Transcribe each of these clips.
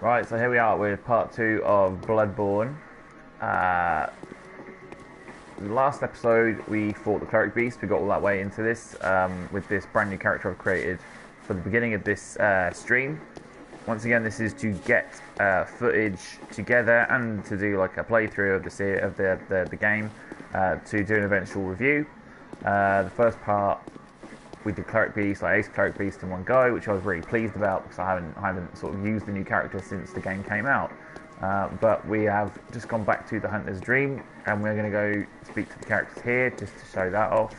Right, so here we are with part 2 of Bloodborne. Uh, Last episode we fought the Cleric Beast. We got all that way into this with this brand new character I've created for the beginning of this stream. Once again, this is to get footage together and to do like a playthrough of the game to do an eventual review. The first part we did Cleric Beast, like Ace Cleric Beast in one go, which I was really pleased about because I haven't sort of used the new character since the game came out. But we have just gone back to the Hunter's Dream, and we're going to go speak to the characters here just to show that off.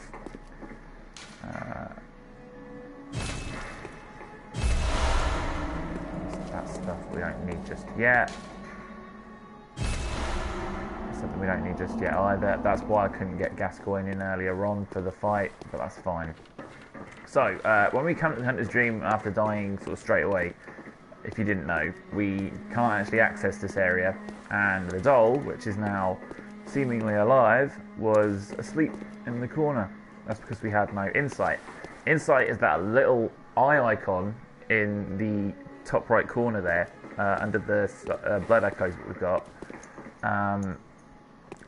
That stuff we don't need just yet. Something we don't need just yet either. That's why I couldn't get Gascoigne in earlier on for the fight, but that's fine. So, when we come to the Hunter's Dream after dying sort of straight away, if you didn't know, we can't actually access this area, and the doll, which is now seemingly alive, was asleep in the corner. That's because we had no insight. Insight is that little eye icon in the top right corner there, under the blood echoes that we've got.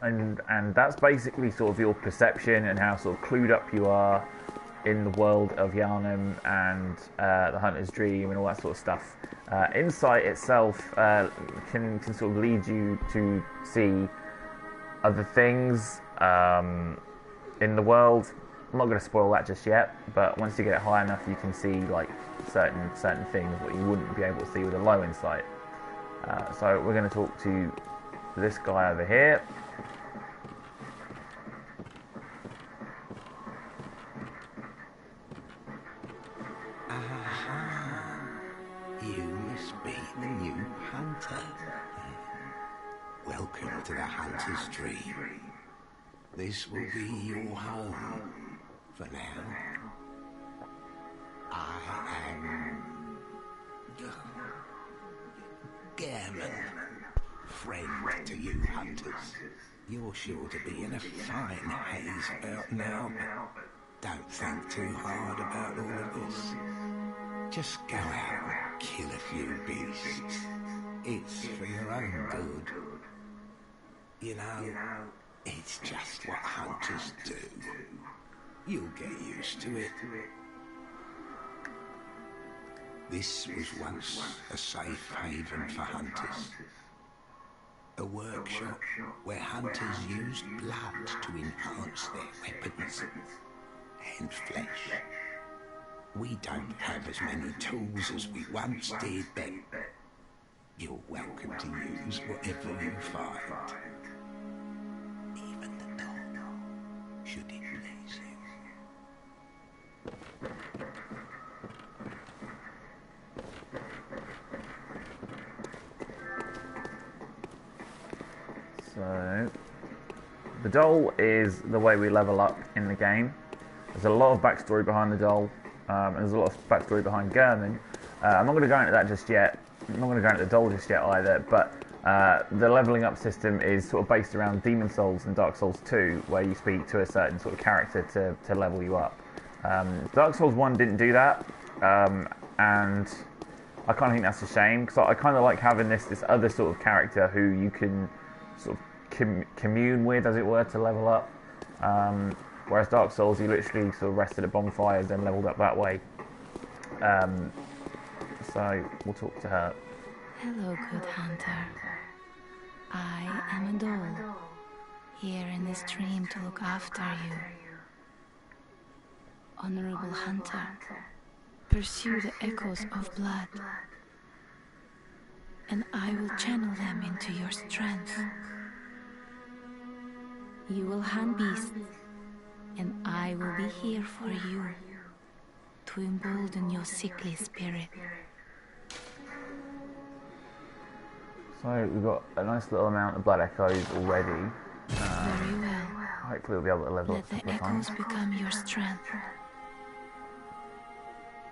And that's basically sort of your perception and how sort of clued up you are in the world of Yharnam and the Hunter's Dream and all that sort of stuff. Insight itself can sort of lead you to see other things in the world. I'm not going to spoil that just yet, but once you get it high enough, you can see like certain things that you wouldn't be able to see with a low insight. So we're going to talk to this guy over here. Welcome to the Hunter's Dream. This will be your home for now. I am Gammon, friend to you hunters. You're sure to be in a fine haze about now, but don't think too hard about all of this. Just go out and kill a few beasts. It's for your own good. You know, it's just what hunters do. You'll get used to it. This was once a safe haven for hunters. A workshop where hunters used blood to enhance their weapons and flesh. We don't have as many tools as we once did, but you're welcome to use whatever you find. Even the dog, should it please you. So, the doll is the way we level up in the game. There's a lot of backstory behind the doll, and there's a lot of backstory behind German. I'm not going to go into that just yet. I'm not going to go into the doll just yet either, but the leveling up system is sort of based around Demon Souls and Dark Souls 2, where you speak to a certain sort of character to level you up. Dark Souls 1 didn't do that, and I kind of think that's a shame, because I kind of like having this other sort of character who you can sort of commune with, as it were, to level up. Whereas Dark Souls, you literally sort of rested at bonfires and leveled up that way. So we'll talk to her. Hello, good hunter. I am a doll, here in this dream to look after you. Honorable hunter, pursue the echoes of blood, and I will channel them into your strength. You will hunt beasts, and I will be here for you, to embolden your sickly spirit. So we've got a nice little amount of blood echoes already. Very well. Hopefully we'll be able to level up a Let couple the of times. echoes become your strength.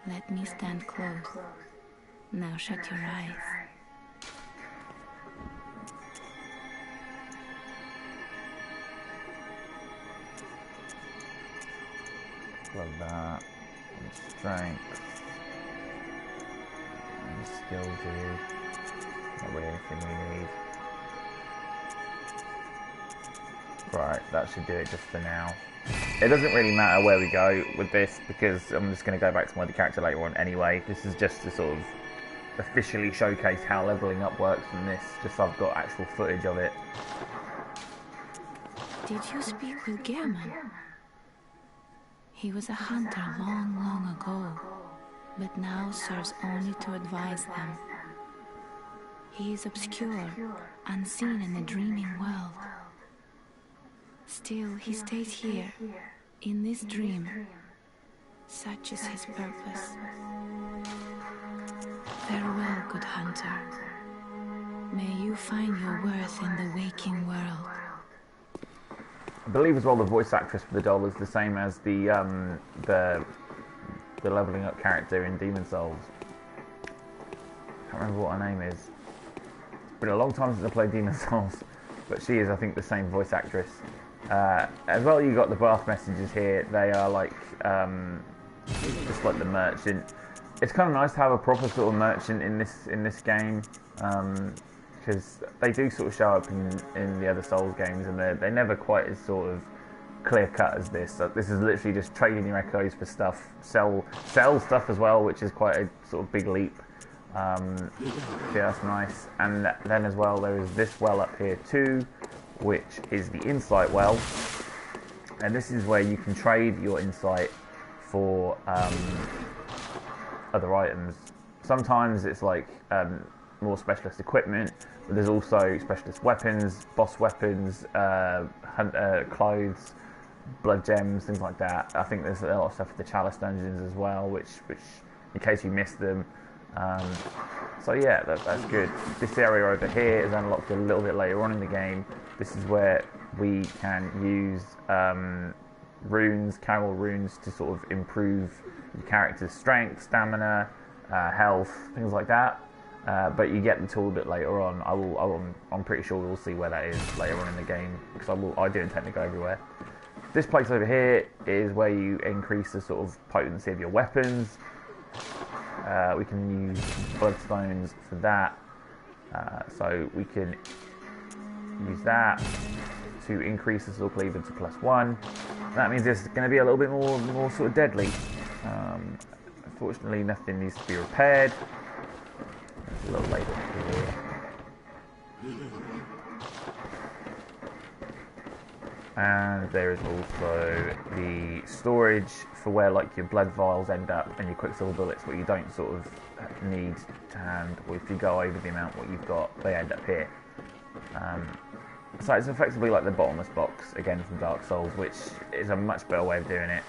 Let me stand close. Now shut your eyes. Love that. And strength. And skills here. Not really anything we need. Right, that should do it just for now. It doesn't really matter where we go with this because I'm just going to go back to my other character later on anyway. This is just to sort of officially showcase how leveling up works in this, just so I've got actual footage of it. Did you speak with Gehrman? He was a hunter long, long ago, but now serves only to advise them. He is obscure, unseen in the dreaming world. Still, he stays here, in this dream. Such is his purpose. Farewell, good hunter. May you find your worth in the waking world. I believe as well the voice actress for the doll is the same as the leveling up character in Demon Souls. Can't remember what her name is. It's been a long time since I played Demon Souls, but she is, I think, the same voice actress. As well, you got the bath messages here. They are like just like the merchant. It's kind of nice to have a proper sort of merchant in this game, because they do sort of show up in the other Souls games, and they're never quite as sort of clear cut as this. So this is literally just trading your echoes for stuff, sell stuff as well, which is quite a sort of big leap. Yeah, that's nice. And then as well, there is this well up here too, which is the insight well, and this is where you can trade your insight for other items. Sometimes it's like more specialist equipment, but there's also specialist weapons, boss weapons, clothes, blood gems, things like that. I think there's a lot of stuff for the Chalice Dungeons as well, which in case you missed them. So yeah, that's good. This area over here is unlocked a little bit later on in the game. This is where we can use runes, Carol runes, to sort of improve your character's strength, stamina, health, things like that. But you get the tool a bit later on. I'm pretty sure we'll see where that is later on in the game, because I do intend to go everywhere. This place over here is where you increase the sort of potency of your weapons. We can use bloodstones for that, so we can use that to increase the sword cleaver to +1. That means it's going to be a little bit more sort of deadly. Unfortunately, nothing needs to be repaired. There's a little label here. And there is also the storage for where like your blood vials end up and your quicksilver bullets, what you don't sort of need to hand, or if you go over the amount what you've got, they end up here. So it's effectively like the bottomless box again from Dark Souls, which is a much better way of doing it.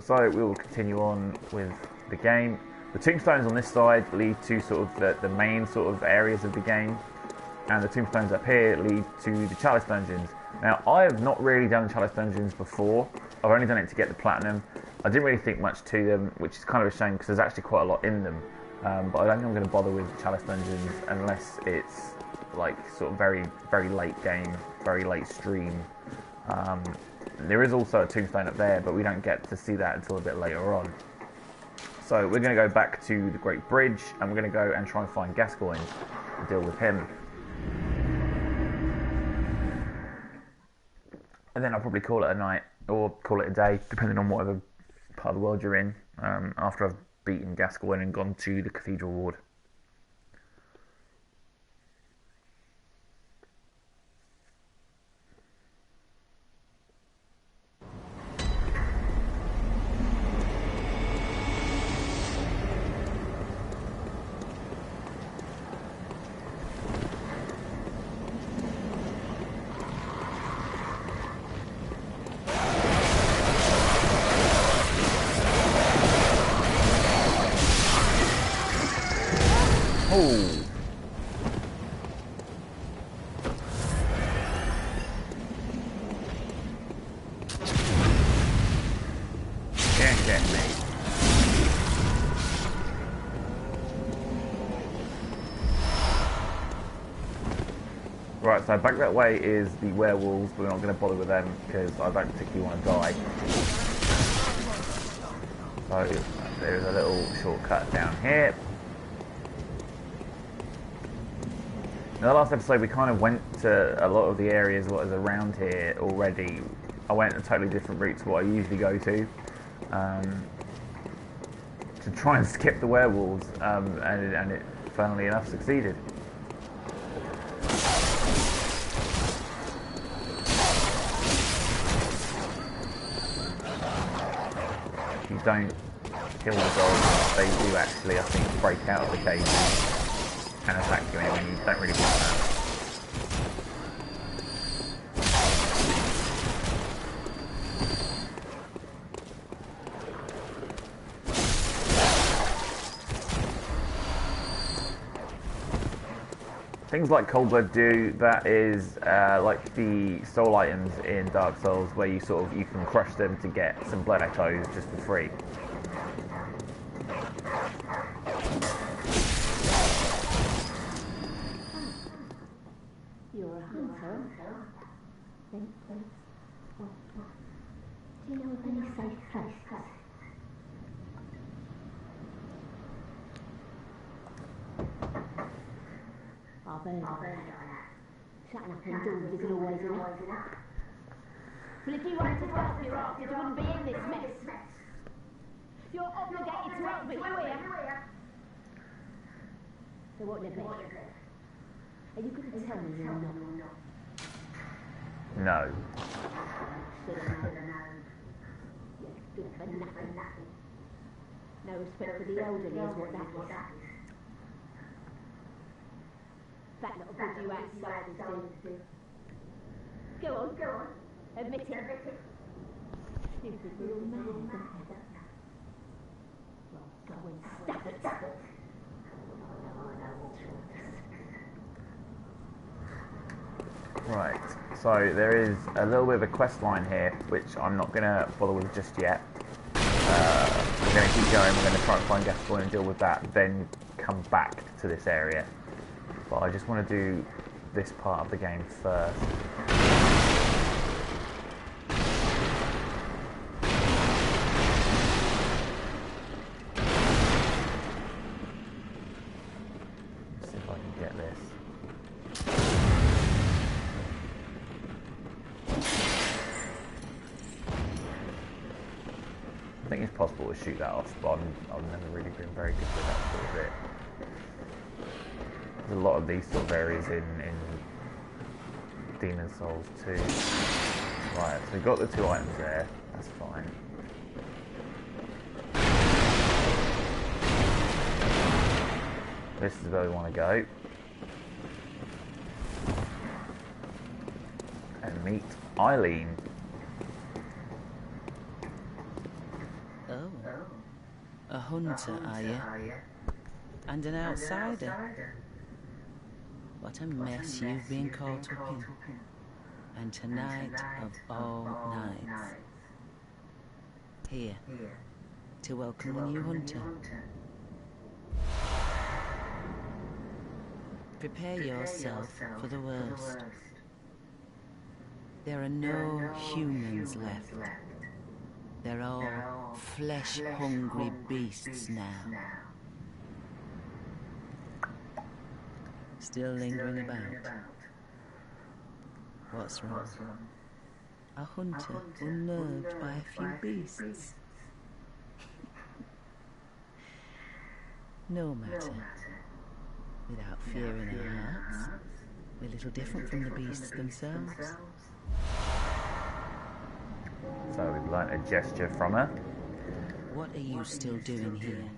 So we will continue on with the game. The tombstones on this side lead to sort of the main sort of areas of the game, and the tombstones up here lead to the Chalice Dungeons. Now, I have not really done Chalice Dungeons before. I've only done it to get the platinum. I didn't really think much to them, which is kind of a shame because there's actually quite a lot in them. But I don't think I'm going to bother with Chalice Dungeons unless it's like sort of very, very late game, very late stream. There is also a tombstone up there, but we don't get to see that until a bit later on. So we're going to go back to the Great Bridge, and we're going to go and try and find Gascoigne and deal with him. And then I'll probably call it a night, or call it a day, depending on whatever part of the world you're in, after I've beaten Gascoigne and gone to the Cathedral Ward. Oh! Can't get me. Right, so back that way is the werewolves, but we're not going to bother with them because I don't particularly want to die. So there's a little shortcut down here. In the last episode, we kind of went to a lot of the areas what is around here already. I went a totally different route to what I usually go to try and skip the werewolves, and it, funnily enough, succeeded. If you don't kill the dogs, they do actually, I think, break out of the cages and attack you anyway, and you don't really want that. Things like Cold Blood do, that is like the soul items in Dark Souls, where you can crush them to get some blood echoes just for free. You're a hunter. Then, do you know of any safe places? I've heard of that. Shutting up indoors isn't always enough. Well, if you wanted to help your ass, you wouldn't be in this mess. You're obligated to help me, you hear? So what you bet? Are you going to tell me you're not? No. Should have known. You're good for nothing. No respect for the elderly is what that is. That little good you outsiders do. Go on. Admit it. You think you're all mad, don't you? Well, go and stab it. Right, so there is a little bit of a quest line here, which I'm not going to bother with just yet. We're going to keep going, we're going to try and find Gascoigne and deal with that, then come back to this area. But I just want to do this part of the game first. Let's see if I can get this. I think it's possible to shoot that off, but I've never really been very good with that sort of bit. There's a lot of these sort of areas in Demon Souls too. Right, so we've got the two items there, that's fine. This is where we want to go. And meet Eileen. Oh, a hunter, are you? And an outsider? What a mess you've been caught up in. And tonight of all nights. Here, to welcome the new hunter. Prepare yourself for the worst. There are no humans left. They're all flesh-hungry beasts now. Still lingering about. What's wrong? A hunter unnerved by a few beasts. No matter. Without fear in our hearts, we're little different from the beasts themselves. So we've learnt a gesture from her. What are you still doing here?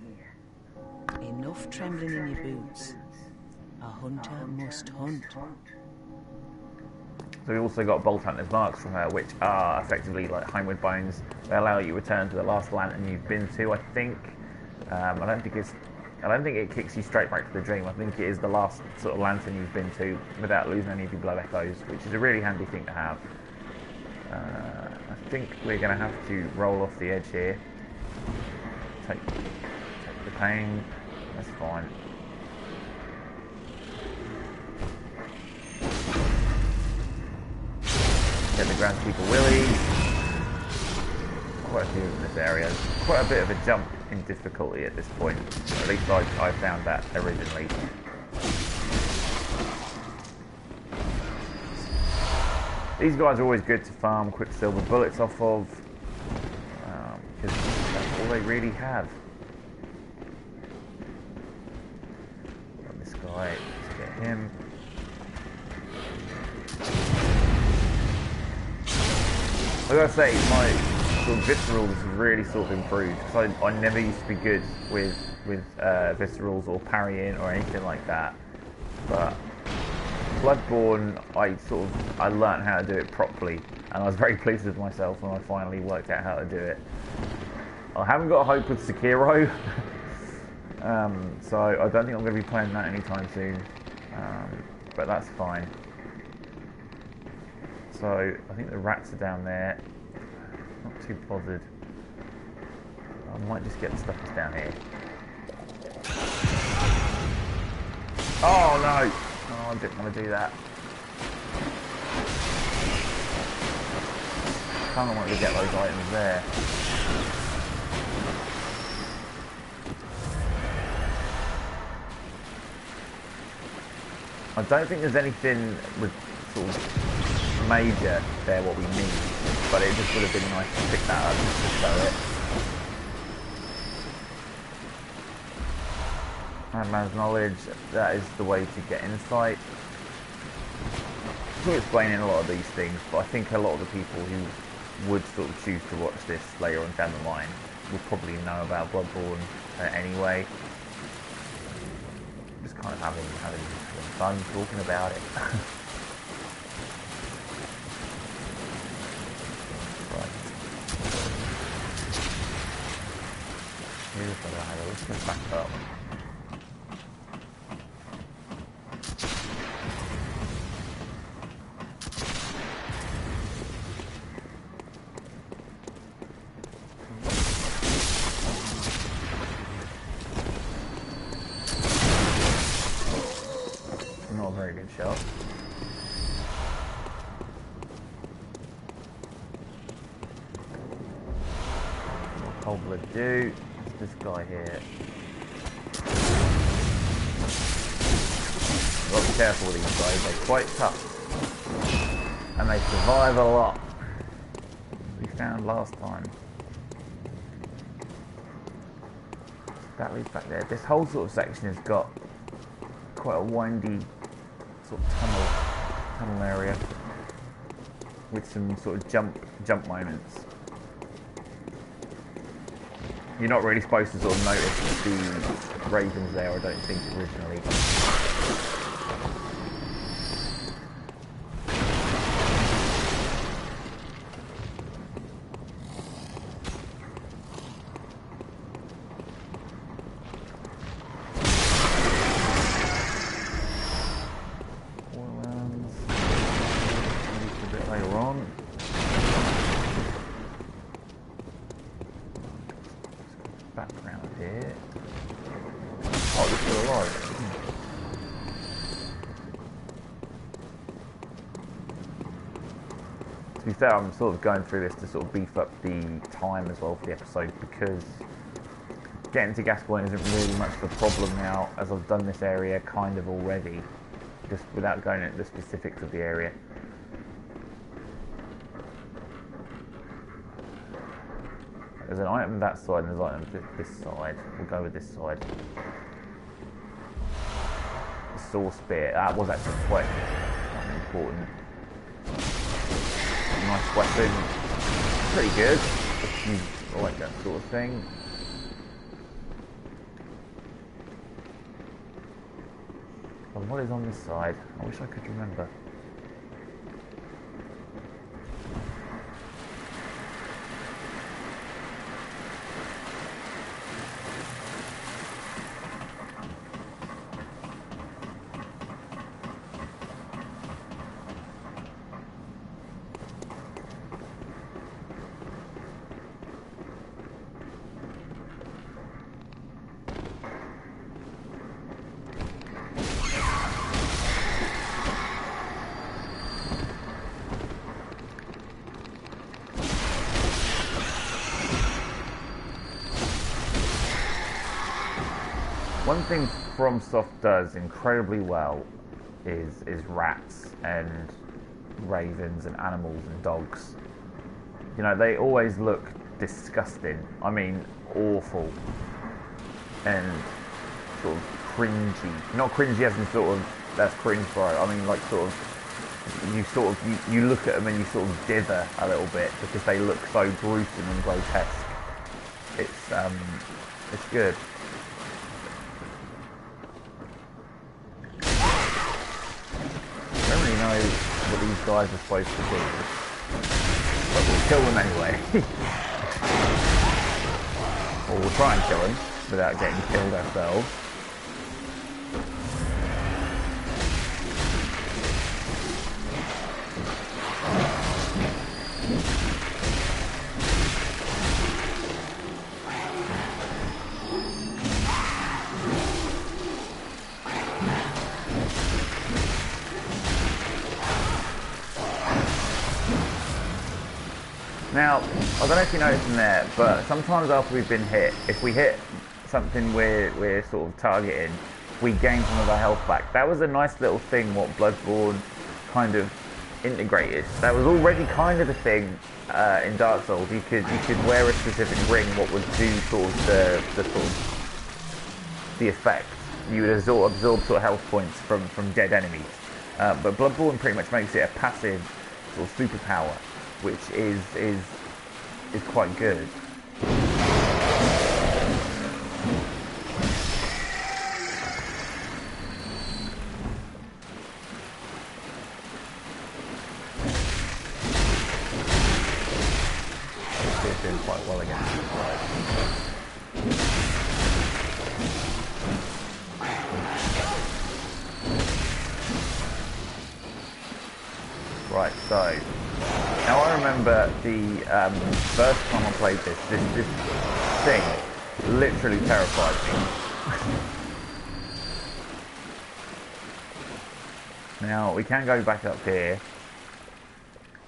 Enough trembling in your boots. A hunter must hunt. So we also got Bolt Hunter's marks from her, which are effectively like homeward bones. They allow you to return to the last lantern you've been to, I think. I don't think it kicks you straight back to the dream. I think it is the last sort of lantern you've been to without losing any of your blood echoes, which is a really handy thing to have. I think we're going to have to roll off the edge here. Take the pain. That's fine. Get the groundskeeper willies. Quite a few in this area. Quite a bit of a jump in difficulty at this point. At least I found that originally. These guys are always good to farm quicksilver bullets off of, because that's all they really have. Got this guy, let's get him. I gotta say, my sort of viscerals have really sort of improved, because I never used to be good with viscerals or parrying or anything like that. But Bloodborne, I learned how to do it properly, and I was very pleased with myself when I finally worked out how to do it. I haven't got hope with Sekiro, so I don't think I'm going to be playing that anytime soon, but that's fine. So I think the rats are down there. Not too bothered. I might just get the stuff that's down here. Oh no! Oh, I didn't want to do that. I kind of want to get those items there. I don't think there's anything with sort of major there what we need, but it just would have been nice to pick that up just to show it. Madman's knowledge, that is the way to get insight. I'm not explaining a lot of these things, but I think a lot of the people who would sort of choose to watch this later on down the line would probably know about Bloodborne anyway. Just kind of having fun talking about it. Right. Here's the ladder, let's get back up. Shot. What cold blood do? It's this guy here. Got to be careful with these guys, they're quite tough. And they survive a lot. We found last time. That leads back there. This whole sort of section has got quite a windy sort of tunnel area with some sort of jump moments. You're not really supposed to sort of notice the ravens there, I don't think, originally. Background here. Oh, they're still alive. To be fair, I'm sort of going through this to sort of beef up the time as well for the episode, because getting to Gascoigne isn't really much of a problem now, as I've done this area kind of already, just without going into the specifics of the area. There's an item that side and there's an item this side. We'll go with this side. The saw spear, that was actually quite important. Nice weapon. Pretty good. If you like that sort of thing. And what is on this side? I wish I could remember. One thing FromSoft does incredibly well is rats, and ravens and animals and dogs. You know, they always look disgusting. I mean, awful. And sort of cringy. Not cringy as in sort of, that's cringe, bro. I mean, like, sort of, you look at them and you sort of dither a little bit because they look so gruesome and grotesque. It's good. I don't really know what these guys are supposed to do, but we'll kill them anyway. Or we'll try and kill them without getting killed ourselves. Now, I don't know if you noticed in there, but sometimes after we've been hit, if we hit something we're sort of targeting, we gain some of our health back. That was a nice little thing what Bloodborne kind of integrated. That was already kind of a thing in Dark Souls. You could wear a specific ring what would do sort of the effect. You would absorb sort of health points from dead enemies. But Bloodborne pretty much makes it a passive sort of superpower, which is quite good. It's doing quite well against this guy. Right, so now I remember the first time I played this thing literally terrified me. Now we can go back up here.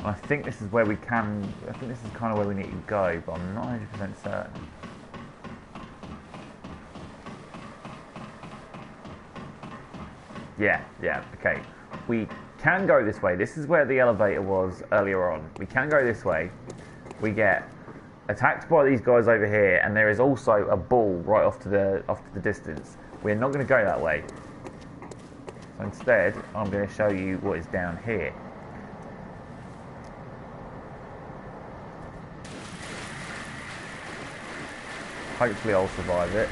I think this is where we can. I think this is kind of where we need to go, but I'm not 100% certain. Yeah, okay. We can go this way. This is where the elevator was earlier on. We can go this way. We get attacked by these guys over here, and there is also a ball right off to the distance. We're not going to go that way. So instead, I'm going to show you what is down here. Hopefully I'll survive it.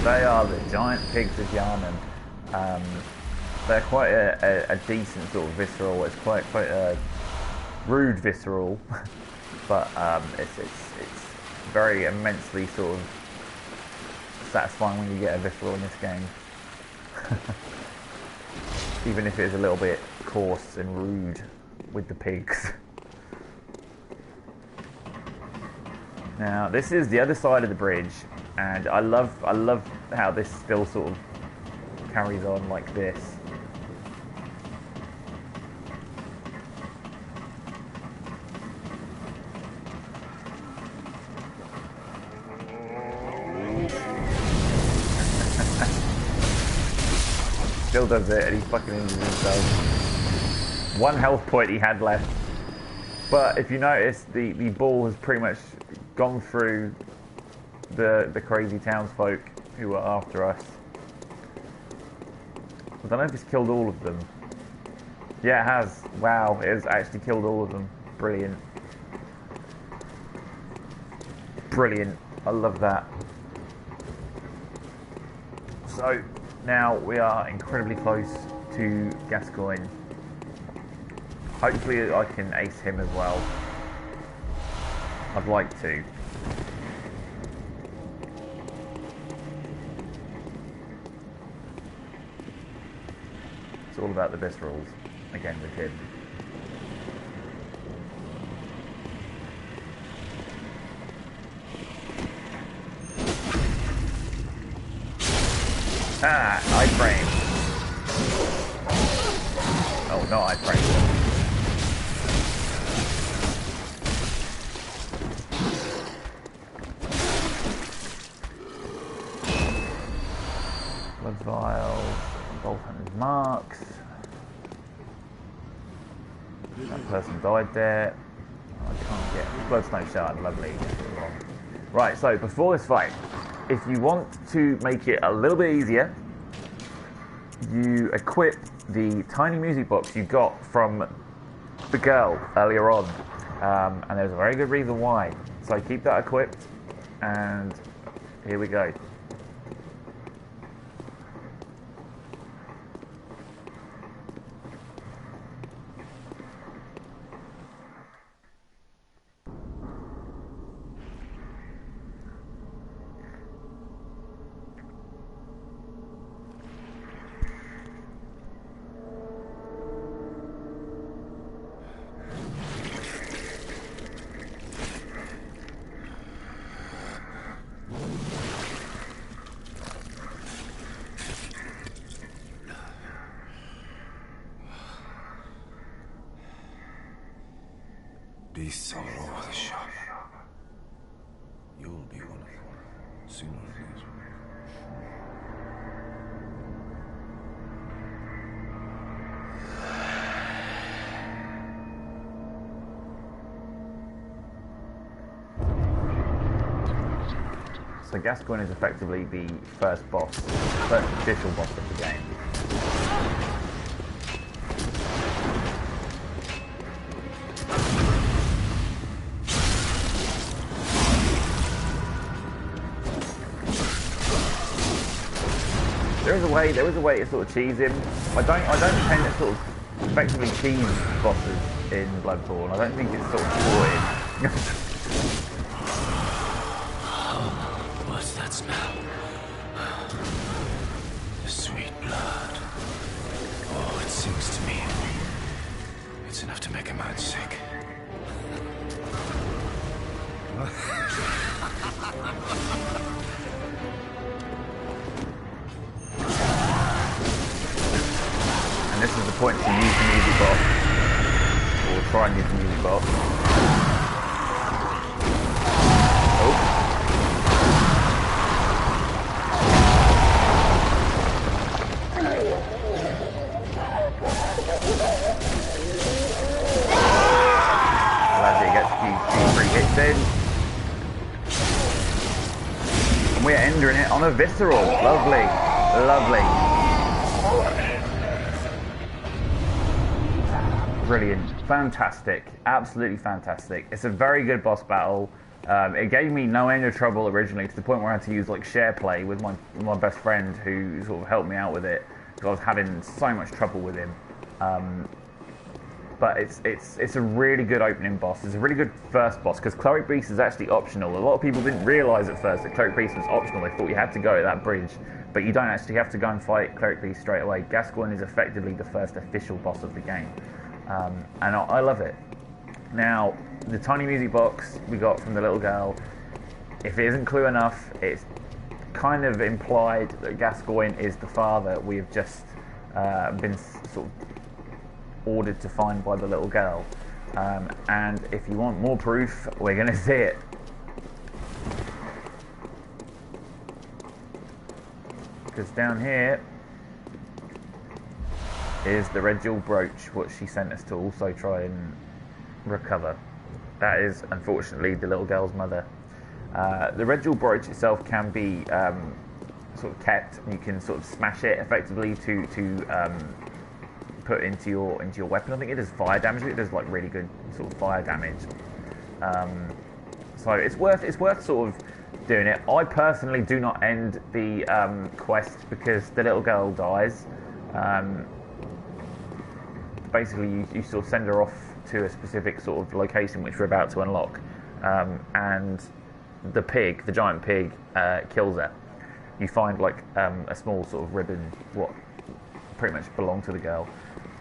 They are the giant pigs of Yarnum. They're quite a decent sort of visceral. It's quite a rude visceral, but it's very immensely sort of satisfying when you get a visceral in this game. Even if it is a little bit coarse and rude with the pigs. Now this is the other side of the bridge, and I love how this still sort of carries on like this. Still does it, and he fucking injures himself. 1 health point he had left. But if you notice, the ball has pretty much gone through the crazy townsfolk who are after us. I don't know if it's killed all of them. Yeah, it has. Wow, it has actually killed all of them. Brilliant. Brilliant. I love that. So, now we are incredibly close to Gascoigne. Hopefully I can ace him as well. I'd like to. It's all about the viscerals, again with him. Ah, iframe. Oh, no iframe. Blood vial, bolt hunter's marks. That person died there. Oh, I can't get bloodstone shard, lovely. Right, so before this fight, if you want to make it a little bit easier, you equip the tiny music box you got from the girl earlier on, and there's a very good reason why. So keep that equipped, and here we go. Be sorrow of the shop. You'll be one of them, sooner or later. So Gascoigne is effectively the first boss, first official boss of the game. There is a way to sort of cheese him. I don't tend to sort of effectively cheese bosses in Bloodborne. I don't think it's sort of supported. What's that smell? The sweet blood. Oh, it sings to me. It's enough to make a man sick. And this is the point to use the music box, or try and use the music box. Oh. Glad he gets a few hits in. And we're ending it on a visceral. Lovely, lovely. Brilliant, fantastic, absolutely fantastic. It's a very good boss battle. It gave me no end of trouble originally, to the point where I had to use like share play with my best friend, who sort of helped me out with it, because I was having so much trouble with him. But it's a really good opening boss. It's a really good first boss, because Cleric Beast is actually optional. A lot of people didn't realise at first that Cleric Beast was optional. They thought you had to go to that bridge, but you don't actually have to go and fight Cleric Beast straight away. Gascoigne is effectively the first official boss of the game. And I love it. Now, the tiny music box we got from the little girl, if it isn't clue enough, it's kind of implied that Gascoigne is the father we have just been sort of ordered to find by the little girl. And if you want more proof, we're going to see it. Because down here is the red jewel brooch, what she sent us to also try and recover. That is, unfortunately, the little girl's mother. The red jewel brooch itself can be sort of kept. You can sort of smash it effectively to put into your weapon. I think it does fire damage. It does like really good sort of fire damage. So it's worth sort of doing it. I personally do not end the quest because the little girl dies. Basically, you sort of send her off to a specific sort of location which we're about to unlock, and the giant pig, kills her. You find like a small sort of ribbon, what pretty much belonged to the girl,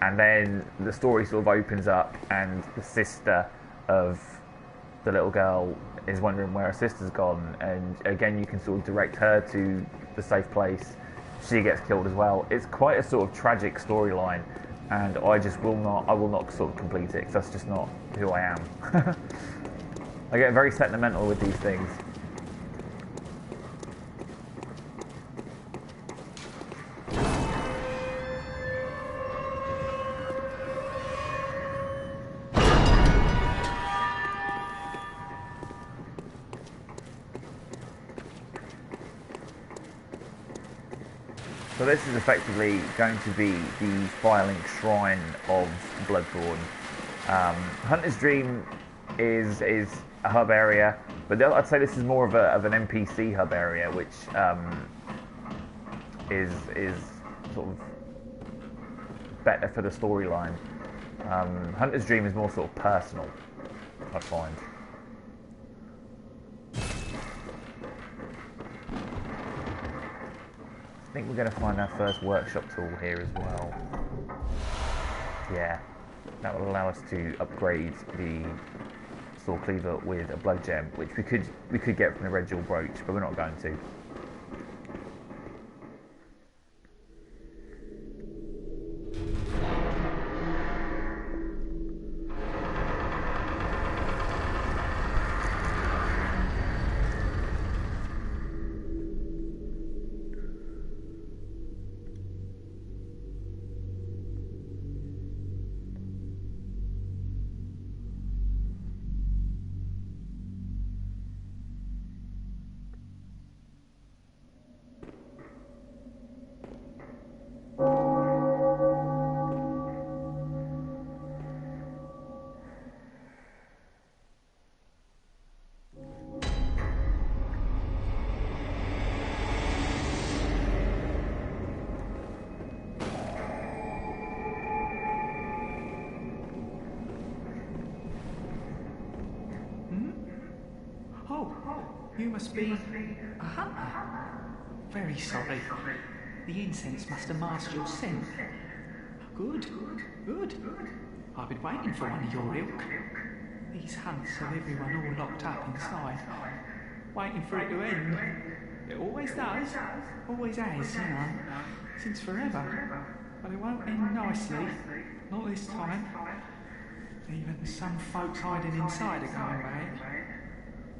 and then the story sort of opens up, and the sister of the little girl is wondering where her sister's gone, and again you can sort of direct her to the safe place, she gets killed as well. It's quite a sort of tragic storyline, and I will not sort of complete it because that's just not who I am. I get very sentimental with these things. So this is effectively going to be the Firelink Shrine of Bloodborne. Hunter's Dream is a hub area, but I'd say this is more of an NPC hub area, which is sort of better for the storyline. Hunter's Dream is more sort of personal, I find. I think we're going to find our first workshop tool here as well. Yeah, that will allow us to upgrade the Sword Cleaver with a blood gem, which we could get from the Red Jewel brooch, but we're not going to. You must be a hunter. Very sorry. The incense must have masked your scent. Good. I've been waiting for one of your ilk. These hunts have everyone all locked up inside, waiting for it to end. It always does. Always has, you know, since forever. But it won't end nicely. Not this time. Even some folks hiding inside are going back.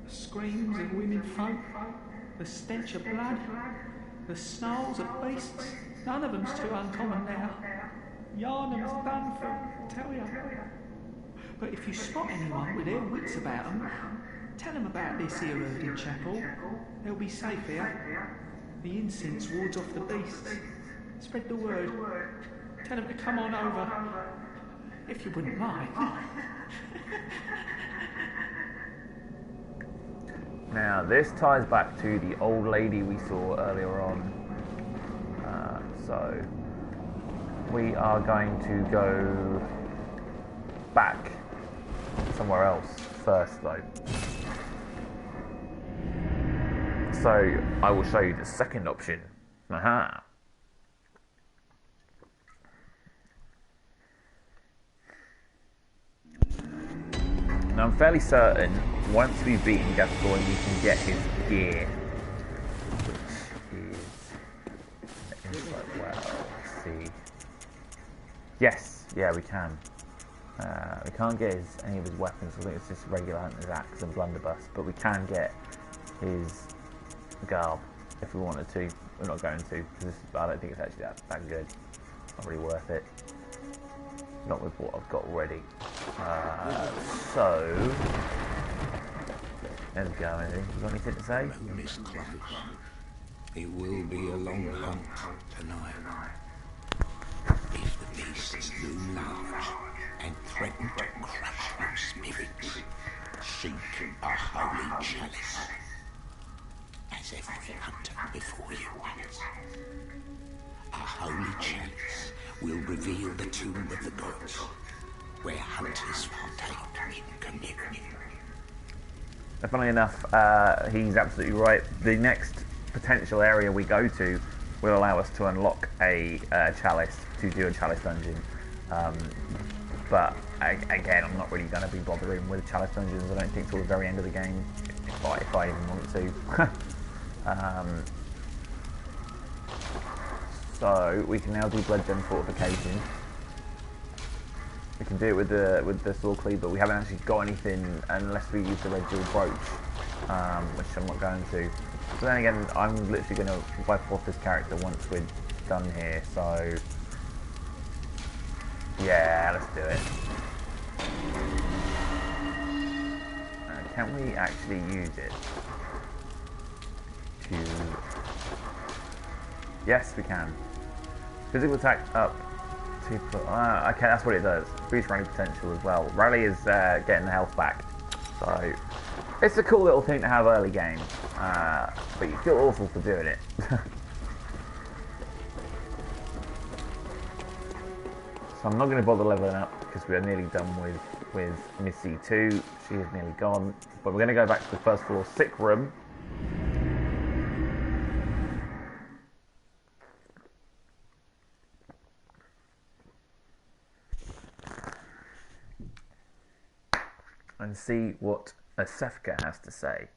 The screams of women folk, the stench of blood, the snarls of beasts, none of them's too uncommon now. Yarnum's done for, tell ya. But if you spot anyone with their wits about them, tell them about this here herding chapel. They'll be safe here. The incense wards off the beasts. Spread the word. Tell them to come on over, if you wouldn't mind. Now, this ties back to the old lady we saw earlier on. So, we are going to go back somewhere else first, though. So, I will show you the second option. Aha! Now, I'm fairly certain once we've beaten Gascoigne, we can get his gear, which is well. Let's see. Yes, yeah, we can. We can't get any of his weapons. I think it's just regular hunter's axe and blunderbuss, but we can get his garb if we wanted to. We're not going to because I don't think it's actually that good. Not really worth it. Not with what I've got already. So there we go. Anything? You got anything to say? Moon is close. It will be a long hunt tonight. If the beasts loom large and threaten to crush your spirits, seek a holy chalice, as every hunter before you has. A holy chalice will reveal the tomb of the gods, where hunters partake in communion. Funnily enough, he's absolutely right. The next potential area we go to will allow us to unlock a chalice, to do a chalice dungeon. But again, I'm not really going to be bothering with chalice dungeons. I don't think till the very end of the game, if I even want to. So we can now do blood gem fortification. We can do it with the sword cleaver. We haven't actually got anything unless we use the red jewel brooch, which I'm not going to. But then again, I'm literally going to wipe off this character once we're done here. So yeah, let's do it. Can we actually use it to... Yes, we can. Physical attack up to... okay, that's what it does. Boost rally potential as well. Rally is getting the health back. So, it's a cool little thing to have early game. But you feel awful for doing it. So I'm not going to bother leveling up because we are nearly done with Miss C2. She is nearly gone. But we're going to go back to the first floor sick room. And see what Asefka has to say.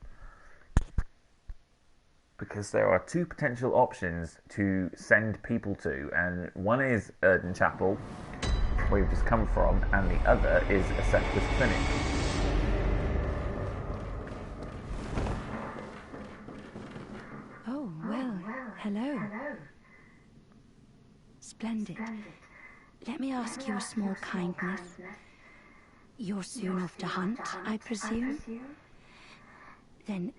Because there are two potential options to send people to, and one is Erden Chapel, where we've just come from, and the other is Asefka's clinic. Oh, well, hello. Splendid. Let me ask you a small kindness. You're soon off to hunt, I presume? Then,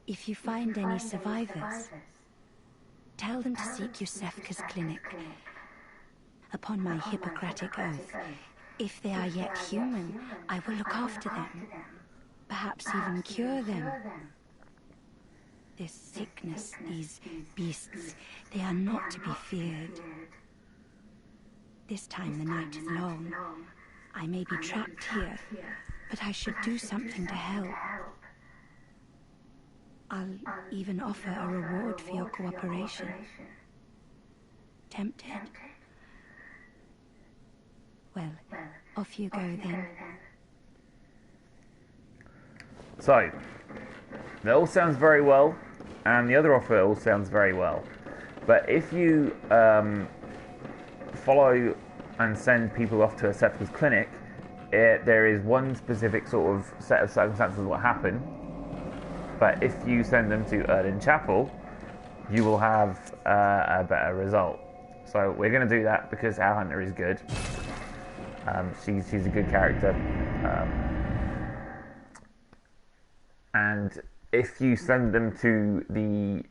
if you find any survivors, tell them to seek Yusefka's clinic. Upon my Hippocratic oath, if they are yet human, I will look after them. Perhaps even cure them. This sickness, these beasts, they are not to be feared. This time the night is long. I may be trapped here, but I should do something to help. I'll even offer a reward for your cooperation. Tempted? Well, off you go then. So, that all sounds very well, and the other offer all sounds very well. But if you follow and send people off to Asefka's clinic, there is one specific sort of set of circumstances that will happen. But if you send them to Erden Chapel, you will have a better result. So we're going to do that because our hunter is good. She's a good character. And if you send them to the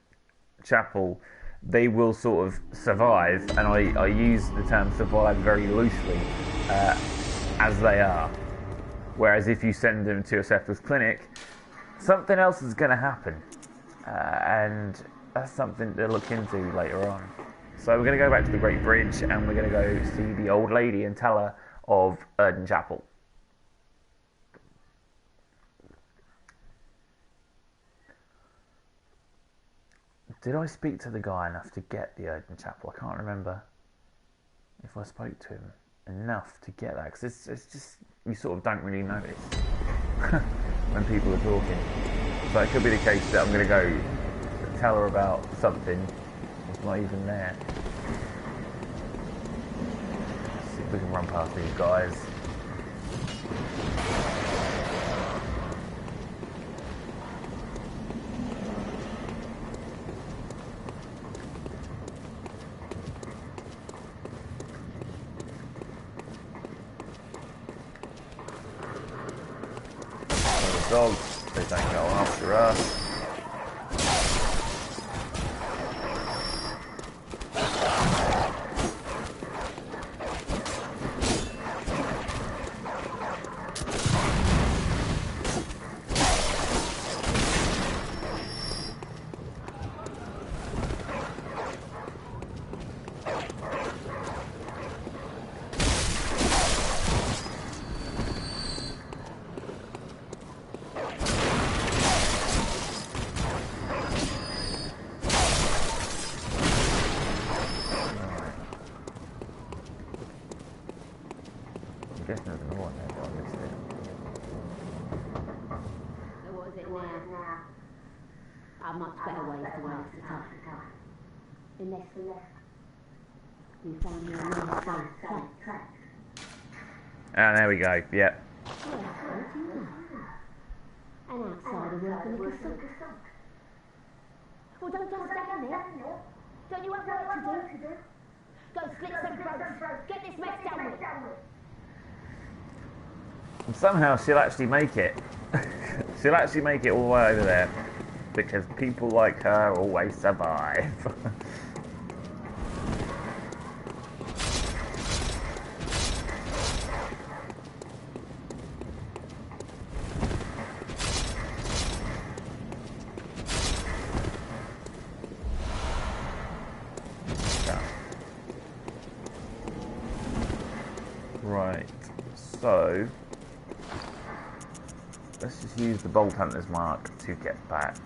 chapel, they will sort of survive, and I use the term survive very loosely, as they are. Whereas if you send them to Asefka's clinic, something else is going to happen, and that's something to look into later on. So we're going to go back to the Great Bridge, and we're going to go see the old lady and tell her of Erden Chapel. Did I speak to the guy enough to get the Erden Chapel? I can't remember if I spoke to him enough to get that, because it's just, you sort of don't really notice when people are talking. So it could be the case that I'm going to go tell her about something that's not even there. Let's see if we can run past these guys. Dogs, they don't go after us. I guess there's another one there, but I missed it. So what is it now? Are much better ways to waste the time. Unless You find your last safe place. And there we go. Yep. Well, what do you know? An outsider working a castle. Well, don't just stand there. Don't you have work to do? Go slit some throats. Get this mess done with. And somehow she'll actually make it. She'll actually make it all the way over there. Because people like her always survive. Right, so let's just use the Bolt Hunter's mark to get back.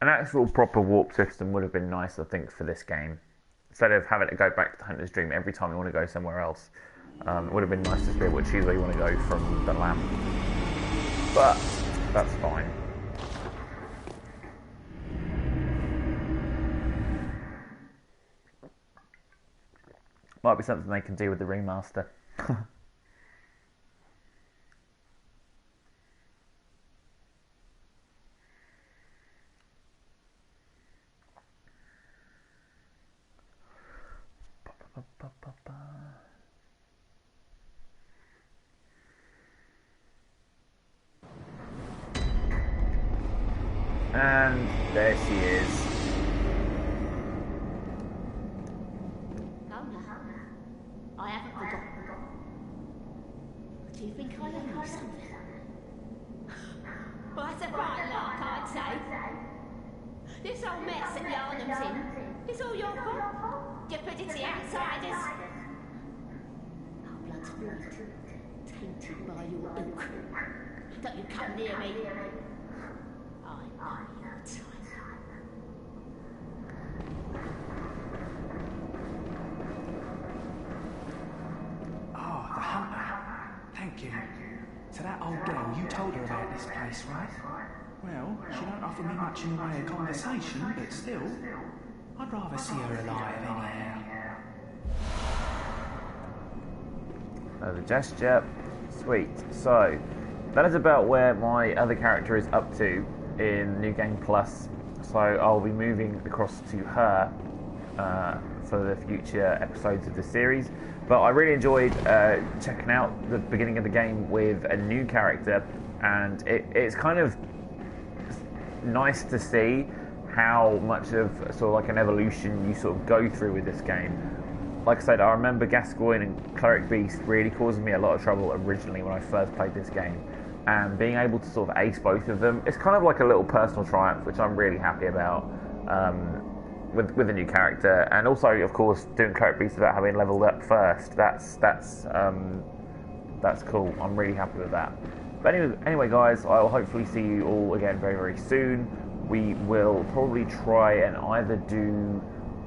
An actual proper warp system would have been nice, I think, for this game. Instead of having to go back to the Hunter's Dream every time you want to go somewhere else. It would have been nice to be able to choose where you want to go from the lamp. But, that's fine. Might be something they can do with the remaster. And there she is. No, I haven't forgotten. Do you think I owe you something? Well, that's a right lark, I'd say. This whole mess that Yarnum's in, it's all your fault. You put it to the outsiders. Our blood's red, tainted by your ilk. Don't you come near me. I know your time. Oh, the hunter. Thank you. So that old girl, you told her about this place, right? Well, she don't offer me much in the way of conversation, but still, I'd rather see her alive anyhow. Another gesture. Sweet. So, that is about where my other character is up to in New Game Plus. So I'll be moving across to her for the future episodes of the series. But I really enjoyed checking out the beginning of the game with a new character, and it's kind of nice to see how much of sort of like an evolution you sort of go through with this game. Like I said, I remember Gascoigne and Cleric Beast really causing me a lot of trouble originally when I first played this game, and being able to sort of ace both of them, it's kind of like a little personal triumph, which I'm really happy about with a new character. And also, of course, doing Cleric Beast without having leveled up first, that's cool. I'm really happy with that. But anyway, guys, I will hopefully see you all again very, very soon. We will probably try and either do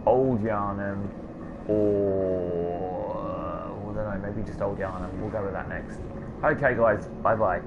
Old Yarnum or I don't know, maybe just Old Yarnum. We'll go with that next. Okay, guys, bye-bye.